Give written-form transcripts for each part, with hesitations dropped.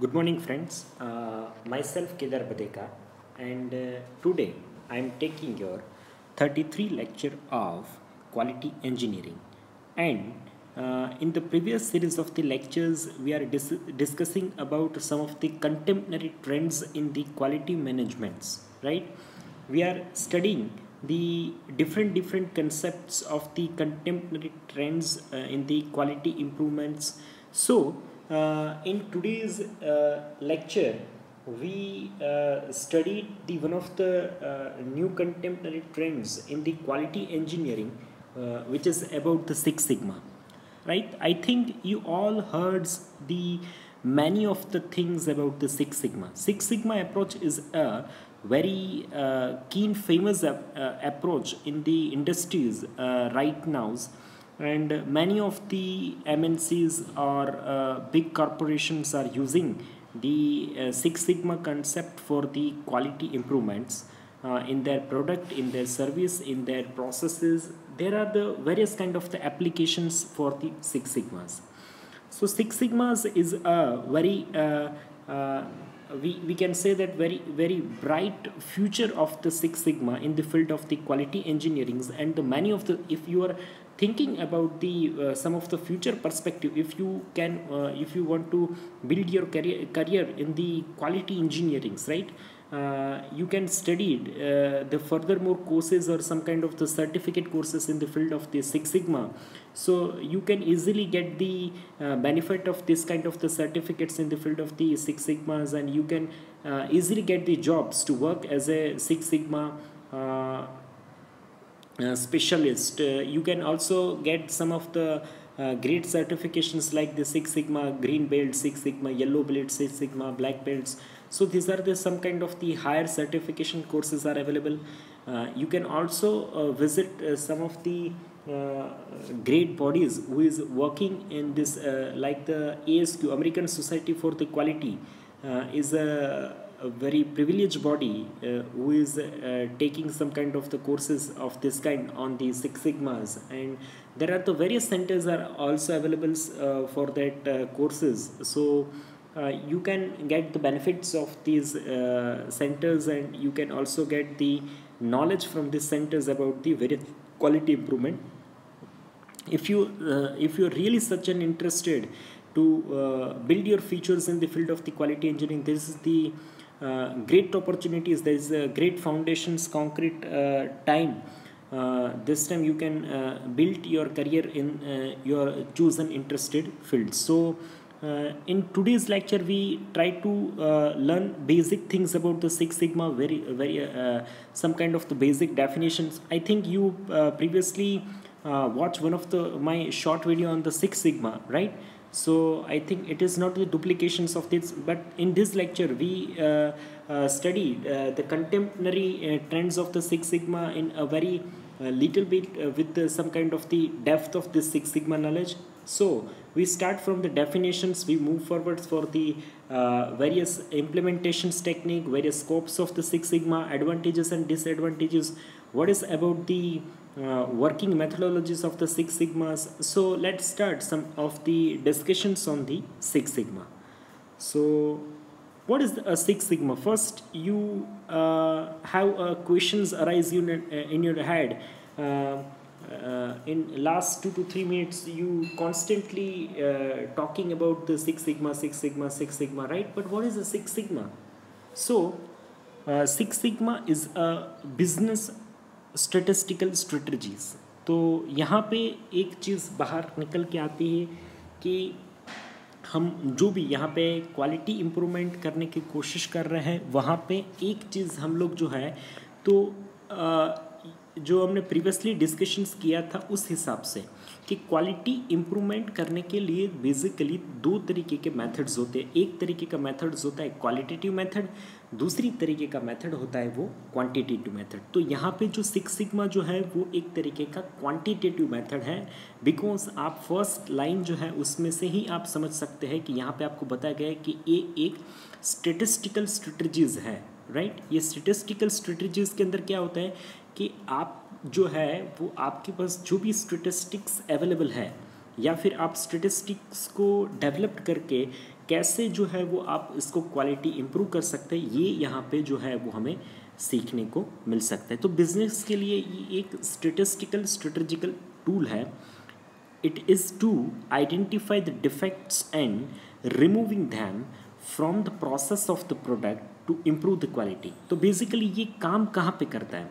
Good morning, friends. Myself Kedar Badeka, and today I am taking your 33 lecture of quality engineering. And in the previous series of the lectures, we are discussing about some of the contemporary trends in the quality managements. Right? We are studying the different concepts of the contemporary trends in the quality improvements. So in today's lecture, we studied the one of the new contemporary trends in the quality engineering, which is about the Six Sigma. Right? I think you all heard the many of the things about the Six Sigma. Six Sigma approach is a very keen, famous approach in the industries right now, and many of the MNCs or big corporations are using the Six Sigma concept for the quality improvements in their product, in their service, in their processes. There are the various kind of the applications for the Six Sigmas. So Six Sigmas is a very we can say that very bright future of the Six Sigma in the field of the quality engineering. And the many of the, if you are thinking about the some of the future perspective, if you can if you want to build your career in the quality engineering, right, you can study the furthermore courses or some kind of the certificate courses in the field of the Six Sigma. So you can easily get the benefit of this kind of the certificates in the field of the Six Sigmas, and you can easily get the jobs to work as a Six Sigma specialist. You can also get some of the great certifications like the Six Sigma Green Belt, Six Sigma Yellow Belt, Six Sigma Black Belts. So these are the some kind of the higher certification courses are available. You can also visit some of the great bodies who is working in this like the ASQ, American Society for the Quality, is a very privileged body who is taking some kind of the courses of this kind on the Six Sigmas, and there are the various centers are also available for that courses. So you can get the benefits of these centers, and you can also get the knowledge from these centers about the various quality improvement. If you're really such an interested to build your features in the field of the quality engineering, this is the great opportunities. There is a great foundations concrete time. This time you can build your career in your chosen interested field. So in today's lecture we try to learn basic things about the Six Sigma, very some kind of the basic definitions. I think you previously watched one of the my short video on the Six Sigma, right? So I think it is not the duplications of this, but in this lecture we study the contemporary trends of the Six Sigma in a very little bit with some kind of the depth of this Six Sigma knowledge. So we start from the definitions, we move forward for the various implementations technique, various scopes of the Six Sigma, advantages and disadvantages, what is about the working methodologies of the Six Sigmas. So let's start some of the discussions on the Six Sigma. So what is a Six Sigma? First you have questions arise in your head. In last 2 to 3 minutes you constantly talking about the Six Sigma, Six Sigma, Six Sigma, right? But what is a Six Sigma? So Six Sigma is a business statistical strategies. तो यहाँ पे एक चीज़ बाहर निकल के आती है कि हम जो भी यहाँ पे क्वालिटी इम्प्रूवमेंट करने की कोशिश कर रहे हैं, वहाँ पे एक चीज़ हम लोग जो है तो जो हमने प्रीवियसली डिस्कशंस किया था उस हिसाब से कि क्वालिटी इम्प्रूवमेंट करने के लिए बेसिकली दो तरीके के मेथड्स होते हैं. एक तरीके का मेथड्स होता है क्वालिटेटिव मेथड, दूसरी तरीके का मेथड होता है वो क्वांटिटेटिव मेथड. तो यहाँ पे जो सिक्स सिग्मा जो है वो एक तरीके का क्वांटिटेटिव मेथड है, बिकॉज आप फर्स्ट लाइन जो है उसमें से ही आप समझ सकते हैं कि यहाँ पे आपको बताया गया है कि ये एक स्टेटिस्टिकल स्ट्रेटजीज है, राइट. ये स्टेटिस्टिकल स्ट्रेटजीज के अंदर क्या होता है कि आप जो है वो आपके पास जो भी स्टेटिस्टिक्स अवेलेबल है या फिर आप स्टेटिस्टिक्स को डेवलप करके कैसे जो है वो आप इसको क्वालिटी इम्प्रूव कर सकते हैं, ये यहाँ पे जो है वो हमें सीखने को मिल सकता है। तो बिजनेस के लिए ये एक स्ट्रेटेजिकल टूल है। It is to identify the defects and removing them from the process of the product to improve the quality। तो बेसिकली ये काम कहाँ पे करता है,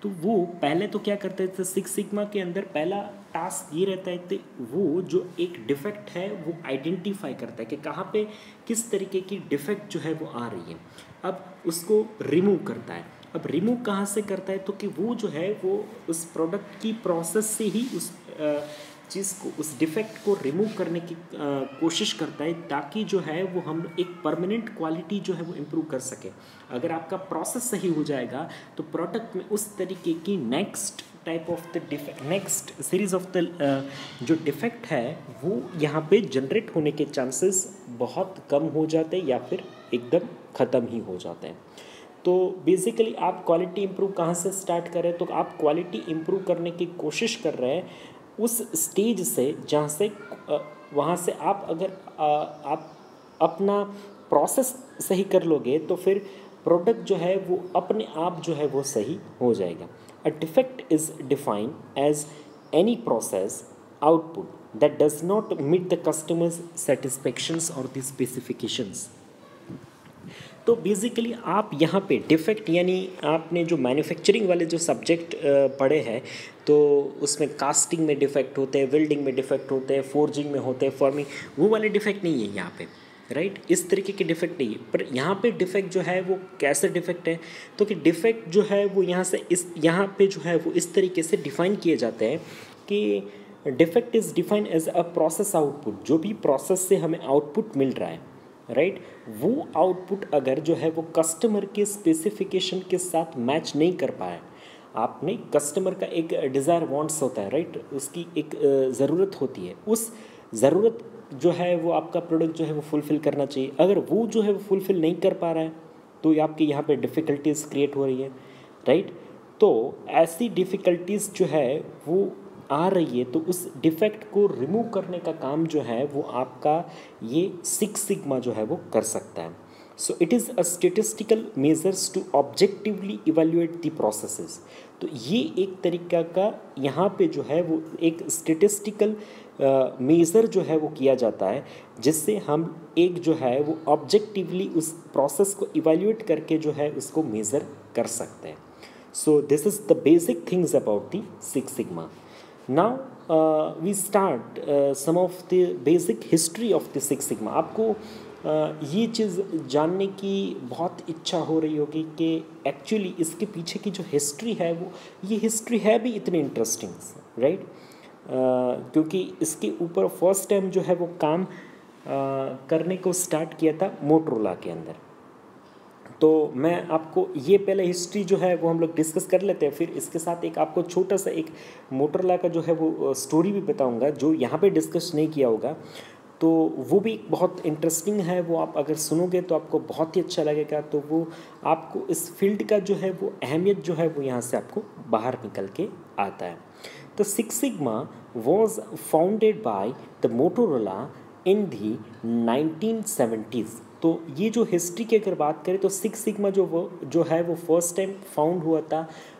तो वो पहले तो क्या करते थे, सिक्स सिग्मा के अंदर पहला टास्क ये रहता है कि वो जो एक डिफेक्ट है वो आइडेंटिफाई करता है कि कहाँ पे किस तरीके की डिफेक्ट जो है वो आ रही है, अब उसको रिमूव करता है। अब रिमूव कहाँ से करता है, तो कि वो जो है वो उस प्रोडक्ट की प्रोसेस से ही उस चीज़ को, उस डिफेक्ट को रिमूव करने की कोशिश करता है, ताकि जो है वो हम एक परमानेंट क्वालिटी जो है वो इम्प्रूव कर सके। अगर आपका प्रोसेस सही हो जाएगा तो प्रोडक्ट में उस तरीके की next type of the defect, next series of the जो डिफेक्ट है वो यहाँ पे जनरेट होने के चांसेस बहुत कम हो जाते हैं या फिर एकदम ख़त्म ही हो जाते हैं। तो बेसिकली आप क्वालिटी इम्प्रूव कहाँ से स्टार्ट करें, तो आप क्वालिटी इम्प्रूव करने की कोशिश कर रहे हैं उस स्टेज से जहाँ से वहाँ से आप अगर आप अपना प्रोसेस सही कर लोगे तो फिर प्रोडक्ट जो है वो अपने आप जो है वो सही हो जाएगा। A defect is defined as any process output that does not meet the customers satisfactions और द स्पेसिफिकेशंस। तो बेसिकली आप यहाँ पे डिफेक्ट, यानी आपने जो मैन्युफैक्चरिंग वाले जो सब्जेक्ट पढ़े हैं तो उसमें कास्टिंग में डिफेक्ट होते हैं, वेल्डिंग में डिफेक्ट होते हैं, फोर्जिंग में होते हैं, फॉर्मिंग, वो वाले डिफेक्ट नहीं है यहाँ पे, राइट। इस तरीके के डिफेक्ट नहीं है। पर यहाँ पे डिफेक्ट जो है वो कैसे डिफेक्ट है, तो कि डिफेक्ट जो है वो यहाँ से इस यहाँ पे जो है वो इस तरीके से डिफाइन किए जाते हैं कि defect is defined as a process output. जो भी प्रोसेस से हमें आउटपुट मिल रहा है, राइट, वो आउटपुट अगर जो है वो कस्टमर के स्पेसिफिकेशन के साथ मैच नहीं कर पाए, आपने कस्टमर का एक डिज़ायर वांट्स होता है, राइट, उसकी एक ज़रूरत होती है, उस ज़रूरत जो है वो आपका प्रोडक्ट जो है वो फुलफ़िल करना चाहिए। अगर वो जो है वो फुलफ़िल नहीं कर पा रहा है तो आपके यहाँ पे डिफ़िकल्टीज़ क्रिएट हो रही है, राइट। तो ऐसी डिफ़िकल्टीज़ जो है वो आ रही है, तो उस डिफेक्ट को रिमूव करने का काम जो है वो आपका ये सिक्स सिग्मा जो है वो कर सकता है। So it is a statistical measures to objectively evaluate the processes. तो ये एक तरीका का यहाँ पे जो है वो एक स्टेटिस्टिकल मेज़र जो है वो किया जाता है, जिससे हम एक जो है वो ऑब्जेक्टिवली उस प्रोसेस को इवेल्युएट करके जो है उसको मेज़र कर सकते हैं। So this is the basic things about the six sigma. Now we start some of the basic history of the Six Sigma। आपको ये चीज़ जानने की बहुत इच्छा हो रही होगी कि एक्चुअली इसके पीछे की जो हिस्ट्री है वो ये हिस्ट्री है भी इतनी इंटरेस्टिंग, राइट, क्योंकि इसके ऊपर फर्स्ट टाइम जो है वो काम करने को स्टार्ट किया था मोटरोला के अंदर। तो मैं आपको ये पहले हिस्ट्री जो है वो हम लोग डिस्कस कर लेते हैं, फिर इसके साथ एक आपको छोटा सा एक मोटरोला का जो है वो स्टोरी भी बताऊंगा जो यहाँ पे डिस्कस नहीं किया होगा, तो वो भी बहुत इंटरेस्टिंग है। वो आप अगर सुनोगे तो आपको बहुत ही अच्छा लगेगा। तो वो आपको इस फील्ड का जो है वो अहमियत जो है वो यहाँ से आपको बाहर निकल के आता है। तो six sigma was founded by the Motorola in the 1970s। तो ये जो हिस्ट्री की अगर बात करें तो सिक्स सिग्मा जो है वो फर्स्ट टाइम फाउंड हुआ था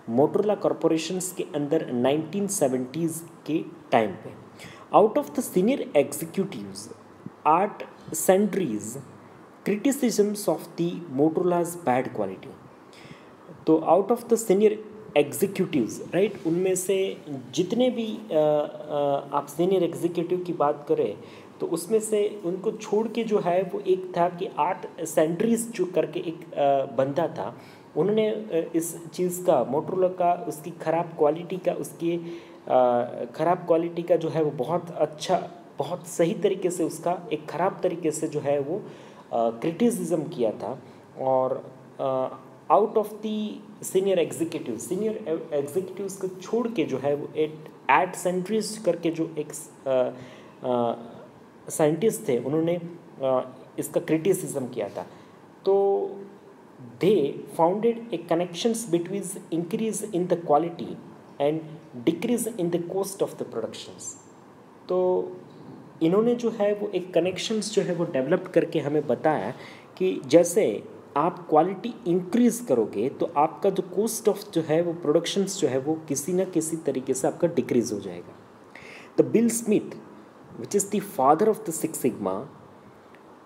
मोटोरोला कॉरपोरेशंस के अंदर 1970s के टाइम पे। Out of the senior executives art centuries criticisms of the Motorola's bad quality. तो out of the senior executives, right, उनमें से जितने भी आप सीनियर एग्जीक्यूटिव की बात करें तो उसमें से उनको छोड़ के जो है वो एक था कि आर्ट सेंट्रीज जो करके एक बंदा था, उन्होंने इस चीज़ का मोटोरोला का उसकी ख़राब क्वालिटी का उसकी ख़राब क्वालिटी का जो है वो बहुत अच्छा, बहुत सही तरीके से उसका एक ख़राब तरीके से जो है वो क्रिटिसिज्म किया था। और out of the senior executives को छोड़ के जो है वो एक आर्ट सेंट्रीज करके जो एक साइंटिस्ट थे, उन्होंने इसका क्रिटिसिज्म किया था। तो they founded a connections between increase in the quality and decrease in the cost of the productions. तो इन्होंने जो है वो एक कनेक्शंस जो है वो डेवलप करके हमें बताया कि जैसे आप क्वालिटी इंक्रीज़ करोगे तो आपका जो कॉस्ट ऑफ जो है वो प्रोडक्शंस जो है वो किसी ना किसी तरीके से आपका डिक्रीज़ हो जाएगा. The bill Smith which is the father of the six sigma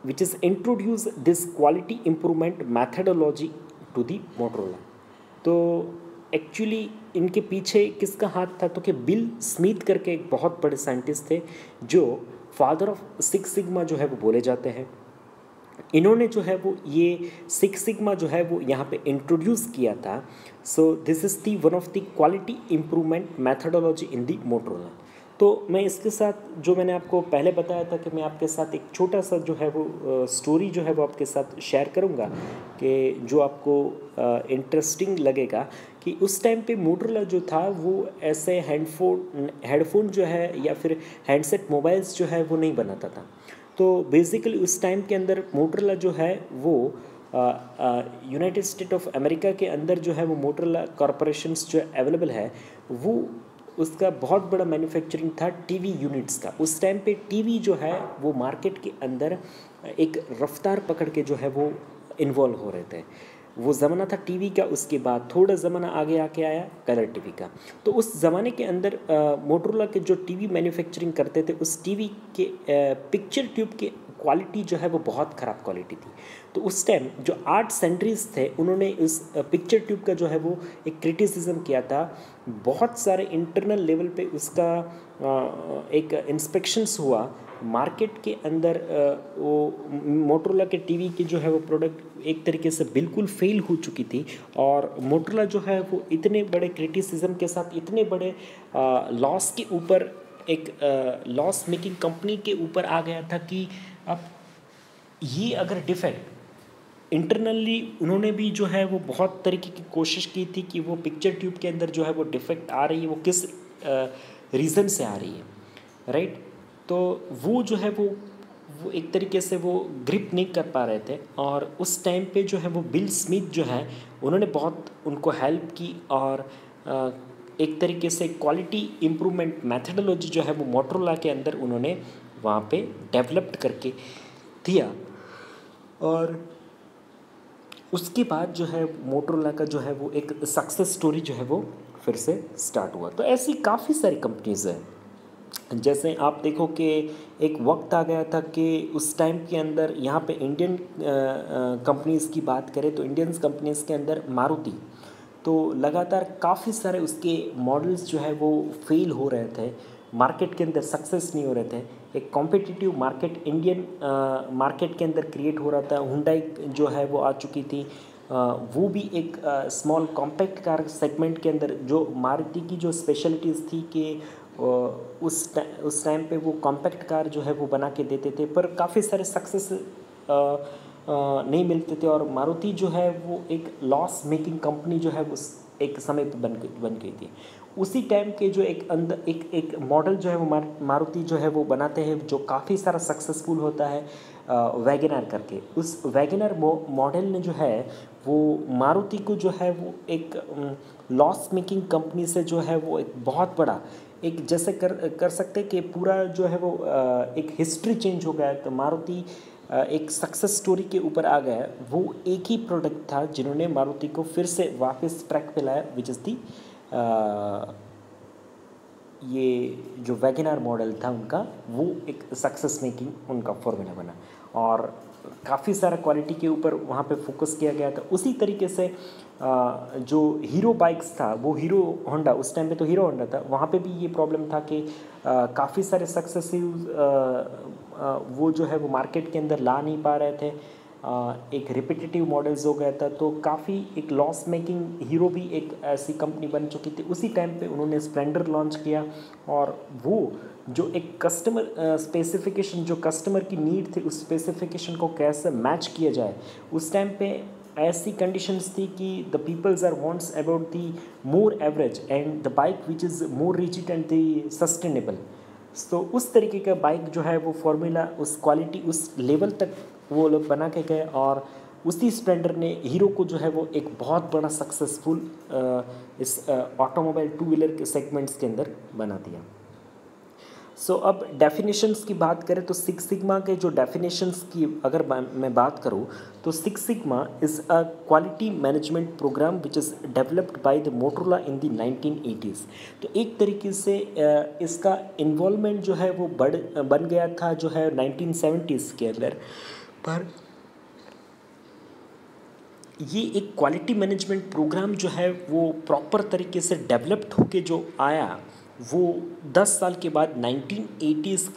which is introduce this quality improvement methodology to the Motorola. तो एक्चुअली इनके पीछे किसका हाथ था, तो कि बिल स्मिथ करके एक बहुत बड़े साइंटिस्ट थे जो फादर ऑफ सिक्स सिग्मा जो है वो बोले जाते हैं. इन्होंने जो है वो ये सिक्स सिग्मा जो है वो यहाँ पे इंट्रोड्यूस किया था. So this is the one of the quality improvement methodology in the Motorola. तो मैं इसके साथ जो मैंने आपको पहले बताया था कि मैं आपके साथ एक छोटा सा जो है वो स्टोरी जो है वो आपके साथ शेयर करूंगा कि जो आपको इंटरेस्टिंग लगेगा कि उस टाइम पे मोटरोला जो था वो ऐसे हेडफोन जो है या फिर हैंडसेट मोबाइल्स जो है वो नहीं बनाता था. तो बेसिकली उस टाइम के अंदर मोटरोला जो है वो यूनाइटेड स्टेट ऑफ अमेरिका के अंदर जो है वो मोटरोला कॉरपोरेशंस जो अवेलेबल है वो उसका बहुत बड़ा मैन्युफैक्चरिंग था टीवी यूनिट्स का. उस टाइम पे टीवी जो है वो मार्केट के अंदर एक रफ्तार पकड़ के जो है वो इन्वॉल्व हो रहे थे. वो ज़माना था टीवी का. उसके बाद थोड़ा ज़माना आगे आके आया कलर टीवी का. तो उस ज़माने के अंदर मोटरोला के जो टीवी मैन्युफैक्चरिंग करते थे उस टीवी के पिक्चर ट्यूब के क्वालिटी जो है वो बहुत ख़राब क्वालिटी थी. तो उस टाइम जो आर्ट सेंट्रीज थे उन्होंने उस पिक्चर ट्यूब का जो है वो एक क्रिटिसिज्म किया था. बहुत सारे इंटरनल लेवल पे उसका एक इंस्पेक्शंस हुआ. मार्केट के अंदर वो मोटरोला के टीवी की जो है वो प्रोडक्ट एक तरीके से बिल्कुल फेल हो चुकी थी. और मोटरोला जो है वो इतने बड़े क्रिटिसिज्म के साथ इतने बड़े लॉस के ऊपर एक लॉस मेकिंग कंपनी के ऊपर आ गया था कि अब ये अगर डिफेक्ट इंटरनली उन्होंने भी जो है वो बहुत तरीके की कोशिश की थी कि वो पिक्चर ट्यूब के अंदर जो है वो डिफेक्ट आ रही है वो किस रीज़न से आ रही है, राइट. तो वो जो है वो एक तरीके से वो ग्रिप नहीं कर पा रहे थे. और उस टाइम पे जो है वो बिल स्मिथ जो है उन्होंने बहुत उनको हेल्प की और एक तरीके से क्वालिटी इम्प्रूवमेंट मैथडोलॉजी जो है वो मोटरोला के अंदर उन्होंने वहाँ पे डेवलप्ड करके दिया. और उसके बाद जो है मोटरोला का जो है वो एक सक्सेस स्टोरी जो है वो फिर से स्टार्ट हुआ. तो ऐसी काफ़ी सारी कंपनीज़ हैं. जैसे आप देखो कि एक वक्त आ गया था कि उस टाइम के अंदर यहाँ पे इंडियन कंपनीज़ की बात करें तो इंडियन कंपनीज़ के अंदर मारुति तो लगातार काफ़ी सारे उसके मॉडल्स जो है वो फेल हो रहे थे. मार्केट के अंदर सक्सेस नहीं हो रहे थे. एक कॉम्पिटिटिव मार्केट इंडियन मार्केट के अंदर क्रिएट हो रहा था. हुंडई जो है वो आ चुकी थी. वो भी एक स्मॉल कॉम्पैक्ट कार सेगमेंट के अंदर जो मारुति की जो स्पेशलिटीज़ थी कि उस टाइम पे वो कॉम्पैक्ट कार जो है वो बना के देते थे पर काफ़ी सारे सक्सेस नहीं मिलते थे. और मारुति जो है वो एक लॉस मेकिंग कंपनी जो है उस एक समय पे बन गई थी. उसी टाइम के जो एक मॉडल जो है वो मारुति जो है वो बनाते हैं जो काफ़ी सारा सक्सेसफुल होता है वैगनर करके. उस वैगनर मॉडल ने जो है वो मारुति को जो है वो एक लॉस मेकिंग कंपनी से जो है वो एक बहुत बड़ा एक जैसे कर सकते कि पूरा जो है वो एक हिस्ट्री चेंज हो गया. तो मारुति एक सक्सेस स्टोरी के ऊपर आ गया. वो एक ही प्रोडक्ट था जिन्होंने मारुति को फिर से वापस ट्रैक पे लाया विच इज़ दी ये जो वैगनर मॉडल था उनका वो एक सक्सेस मेकिंग उनका फॉर्मूला बना. और काफ़ी सारा क्वालिटी के ऊपर वहाँ पे फोकस किया गया था. उसी तरीके से जो हीरो बाइक्स था वो हीरो होंडा उस टाइम पे तो हीरो होंडा था. वहाँ पे भी ये प्रॉब्लम था कि काफ़ी सारे सक्सेसिव वो जो है वो मार्केट के अंदर ला नहीं पा रहे थे. एक रिपीटेटिव मॉडल्स हो गया था. तो काफ़ी एक लॉस मेकिंग हीरो भी एक ऐसी कंपनी बन चुकी थी. उसी टाइम पे उन्होंने स्प्लेंडर लॉन्च किया. और वो जो एक कस्टमर स्पेसिफिकेशन जो कस्टमर की नीड थी उस स्पेसिफिकेशन को कैसे मैच किया जाए उस टाइम पे ऐसी कंडीशंस थी कि the peoples are wants about the more average and the bike which is more rigid and the sustainable. तो उस तरीके का बाइक जो है वो फार्मूला उस क्वालिटी उस लेवल तक वो लोग बना के गए. और उसी स्प्लेंडर ने हीरो को जो है वो एक बहुत बड़ा सक्सेसफुल इस ऑटोमोबाइल टू व्हीलर के सेगमेंट्स के अंदर बना दिया. सो अब डेफिनेशंस की बात करें तो सिक्स सिग्मा के जो डेफिनेशंस की अगर मैं बात करूँ तो six sigma is a quality management program which is developed by the Motorola in the 1980s। तो एक तरीके से इसका इन्वॉल्वमेंट जो है वो बन गया था जो है 1970s के अंदर। पर ये एक क्वालिटी मैनेजमेंट प्रोग्राम जो है वो प्रॉपर तरीके से डेवलप्ड होके जो आया वो 10 साल के बाद 1980s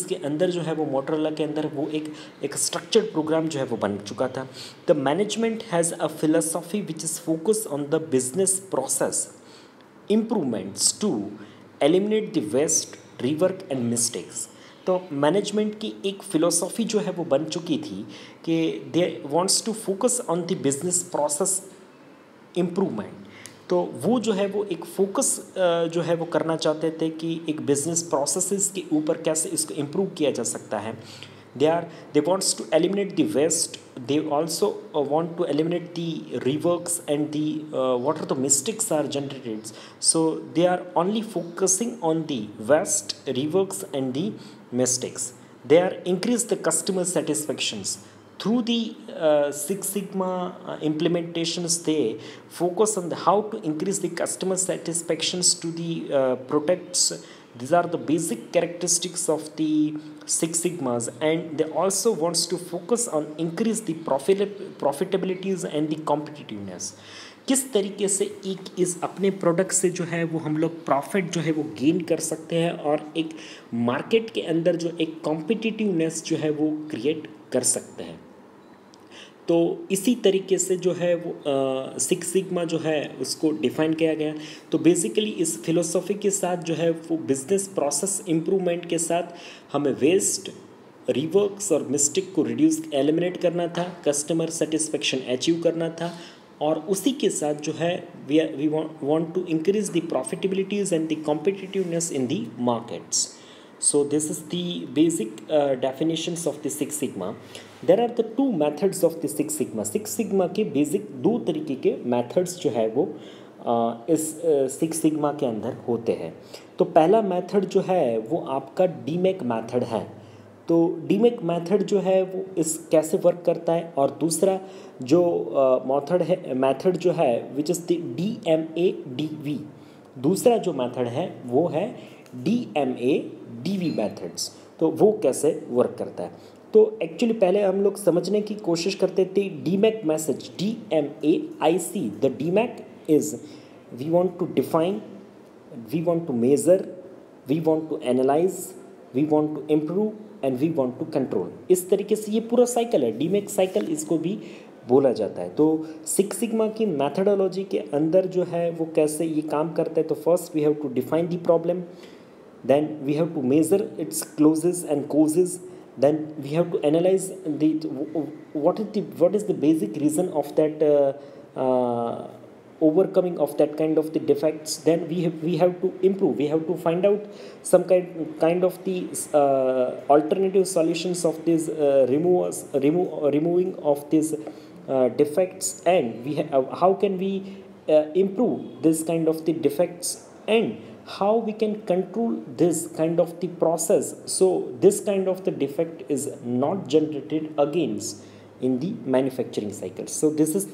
के अंदर जो है वो मोटोरोला के अंदर वो एक स्ट्रक्चर्ड प्रोग्राम जो है वो बन चुका था। The management has a philosophy which is focus on the business process improvements to eliminate the waste rework and mistakes. तो मैनेजमेंट की एक फ़िलोसॉफी जो है वो बन चुकी थी कि they wants to focus on the business process improvement. तो वो जो है वो एक फोकस जो है वो करना चाहते थे कि एक बिजनेस प्रोसेसेस के ऊपर कैसे इसको इम्प्रूव किया जा सकता है। they wants to eliminate the waste. They also want to eliminate the reworks and the what are the mistakes are generated. So they are only focusing on the waste, reworks and the mistakes. They are increase the customer satisfactions through the Six Sigma implementations. They focus on how to increase the customer satisfactions to the products. These are the basic characteristics of the Six Sigmas, and they also wants to focus on increase the profitabilities and the competitiveness. किस तरीके से एक इस अपने product से जो है वो हम लोग प्रॉफिट जो है वो गेन कर सकते हैं और एक मार्केट के अंदर जो एक कॉम्पिटिटिवनेस जो है वो क्रिएट कर सकते हैं। तो इसी तरीके से जो है वो सिक्स सिग्मा जो है उसको डिफ़ाइन किया गया। तो बेसिकली इस फिलोसॉफी के साथ जो है वो बिजनेस प्रोसेस इम्प्रूवमेंट के साथ हमें वेस्ट, रिवर्क्स और मिस्टेक को रिड्यूस एलिमिनेट करना था, कस्टमर सेटिस्फेक्शन अचीव करना था, और उसी के साथ जो है we want to increase the profitabilities and the competitiveness in the markets. So this is the basic definitions of the Six Sigma. There are the two methods of the Six Sigma. Six Sigma के basic दो तरीके के methods जो है वो इस Six Sigma के अंदर होते हैं. तो पहला मेथड जो है वो आपका DMAIC मेथड है. तो DMAIC मेथड जो है वो इस कैसे वर्क करता है, और दूसरा जो मेथड जो है विच इज़ द DMADV. दूसरा जो मेथड है वो है DMADV मेथड्स. तो वो कैसे वर्क करता है, तो एक्चुअली पहले हम लोग समझने की कोशिश करते थे DMAIC message. DMAIC, the DMAIC is we want to define, we want to measure, we want to analyse, we want to improve and we want to control. इस तरीके से ये पूरा साइकिल है, DMAIC साइकिल इसको भी बोला जाता है. तो सिक्स सिग्मा की मैथडोलॉजी के अंदर जो है वो कैसे ये काम करता है, तो first we have to define the problem, then we have to measure its causes and causes, then we have to analyze what is the basic reason of that overcoming of that kind of the defects. Then we have to improve, we have to find out some kind of the alternative solutions of this removing of these defects, and how can we improve this kind of the defects, and how we can control this kind of the process so this kind of the defect is not generated against in the manufacturing cycle. So this is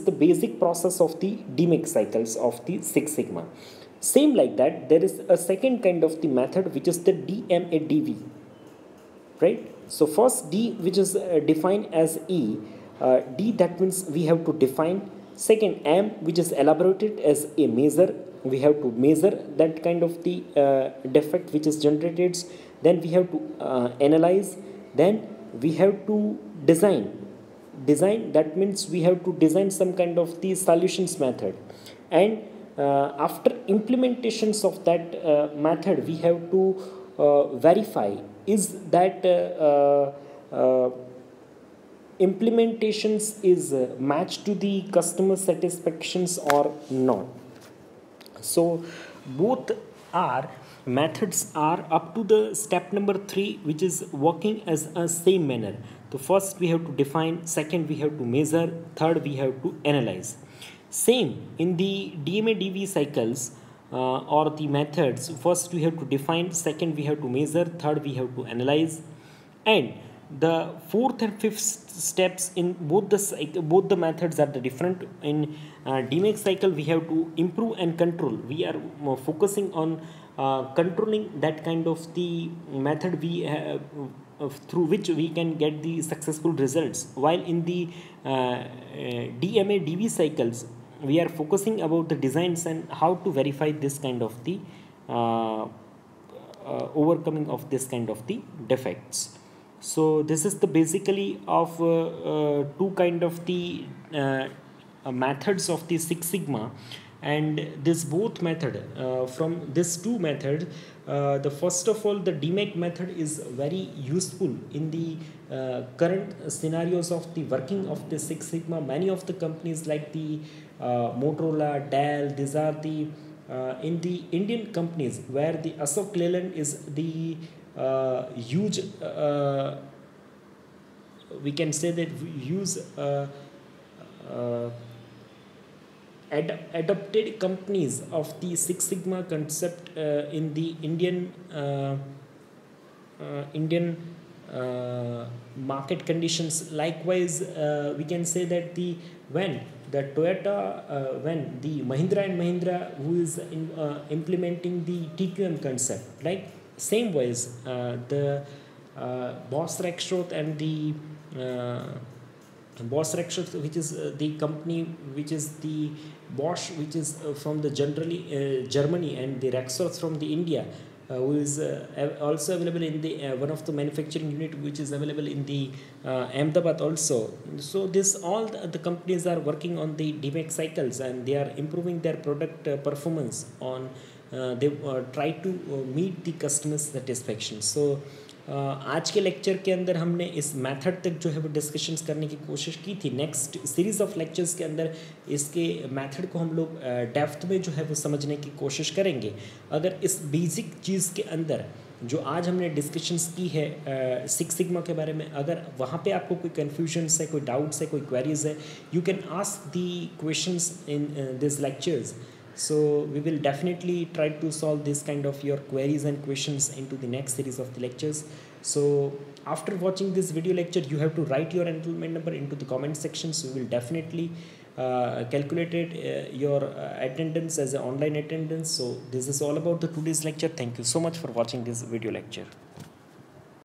the basic process of the DMAIC cycles of the Six Sigma. Same like that, there is a second kind of the method which is the DMADV, right? So first D, which is defined as E, D, that means we have to define. Second M, which is elaborated as a measure, we have to measure that kind of the defect which is generated. Then we have to analyze, then we have to design, that means we have to design some kind of the solutions method, and after implementations of that method we have to verify is that implementations is matched to the customer satisfactions or not. So both are methods are up to the step number 3, which is working as a same manner. So first we have to define, second we have to measure, third we have to analyze. Same in the DMADV cycles, or the methods. First we have to define, second we have to measure, third we have to analyze, and the fourth and fifth steps in both the methods are the different. In DMAX cycle we have to improve and control. We are focusing on controlling that kind of the method we have, through which we can get the successful results, while in the DMA DV cycles we are focusing about the designs and how to verify this kind of the overcoming of this kind of the defects. So this is the basically of two kind of the methods of the Six Sigma. And this both method, from this two method, the first of all the DMAIC method is very useful in the current scenarios of the working of the Six Sigma. Many of the companies like the Motorola, Dell, these are the in the Indian companies where the Ashok Leyland is the huge, we can say that we use adopted companies of the Six Sigma concept in the Indian market conditions. Likewise, we can say that the when the Toyota, when the Mahindra and Mahindra who is implementing the TQM concept, like same ways the Bosch Rexroth and the Bosch Rexroth, which is the company which is the Bosch, which is from the generally Germany, and the Rexroth from the India, who is also available in the one of the manufacturing unit which is available in the Ahmedabad also. So this all the companies are working on the DMAIC cycles, and they are improving their product performance on they try to meet the customer satisfaction. So आज के lecture के अंदर हमने इस method तक जो है वो डिस्कशंस करने की कोशिश की थी. नेक्स्ट सीरीज़ ऑफ लेक्चर्स के अंदर इसके मेथड को हम लोग डेप्थ में जो है वो समझने की कोशिश करेंगे. अगर इस बेसिक चीज़ के अंदर जो आज हमने डिस्कशंस की है सिक्स सिग्मा के बारे में, अगर वहाँ पे आपको कोई कन्फ्यूजन्स है, कोई डाउट्स है, कोई क्वेरीज है, you can ask the questions in this lectures. So we will definitely try to solve this kind of your queries and questions into the next series of the lectures. So after watching this video lecture, you have to write your enrollment number into the comment section. So we will definitely calculate your attendance as an online attendance. So this is all about the today's lecture. Thank you so much for watching this video lecture.